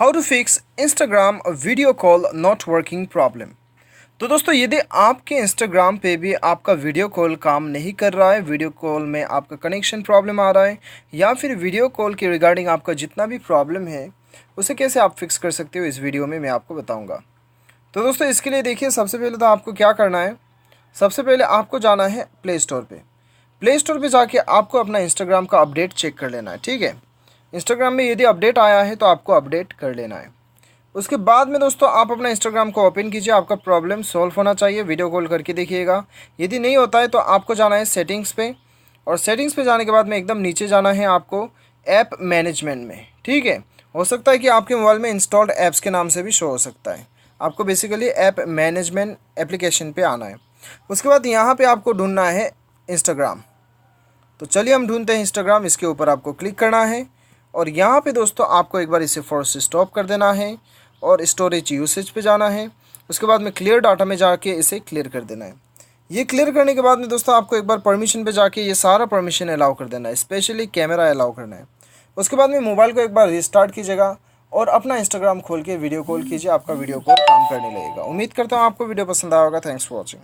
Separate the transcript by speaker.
Speaker 1: How to fix Instagram video call not working problem. तो दोस्तों यदि आपके इंस्टाग्राम पे भी आपका वीडियो कॉल काम नहीं कर रहा है, वीडियो कॉल में आपका कनेक्शन प्रॉब्लम आ रहा है, या फिर वीडियो कॉल के रिगार्डिंग आपका जितना भी प्रॉब्लम है उसे कैसे आप फिक्स कर सकते हो, इस वीडियो में मैं आपको बताऊंगा। तो दोस्तों इसके लिए देखिए, सबसे पहले तो आपको क्या करना है। सबसे पहले आपको जाना है प्ले स्टोर पे। प्ले स्टोर पे जाके आपको अपना इंस्टाग्राम का अपडेट चेक कर लेना है, ठीक है। इंस्टाग्राम में यदि अपडेट आया है तो आपको अपडेट कर लेना है। उसके बाद में दोस्तों आप अपना इंस्टाग्राम को ओपन कीजिए। आपका प्रॉब्लम सॉल्व होना चाहिए, वीडियो कॉल करके देखिएगा। यदि नहीं होता है तो आपको जाना है सेटिंग्स पे, और सेटिंग्स पे जाने के बाद में एकदम नीचे जाना है आपको ऐप मैनेजमेंट में, ठीक है। हो सकता है कि आपके मोबाइल में इंस्टॉल्ड ऐप्स के नाम से भी शो हो सकता है। आपको बेसिकली ऐप मैनेजमेंट एप्लीकेशन पे आना है। उसके बाद यहाँ पे आपको ढूंढना है इंस्टाग्राम। तो चलिए हम ढूंढते हैं इंस्टाग्राम। इसके ऊपर आपको क्लिक करना है और यहाँ पे दोस्तों आपको एक बार इसे फोर्स स्टॉप कर देना है और स्टोरेज यूसेज पे जाना है। उसके बाद में क्लियर डाटा में जाके इसे क्लियर कर देना है। ये क्लियर करने के बाद में दोस्तों आपको एक बार परमिशन पे जाके ये सारा परमिशन अलाउ कर देना है, स्पेशली कैमरा अलाउ करना है। उसके बाद में मोबाइल को एक बार रिस्टार्ट कीजिएगा और अपना इंस्टाग्राम खोल के वीडियो कॉल कीजिए। आपका वीडियो कॉल काम करने लगेगा। उम्मीद करता हूँ आपको वीडियो पसंद आया होगा। Thanks for watching.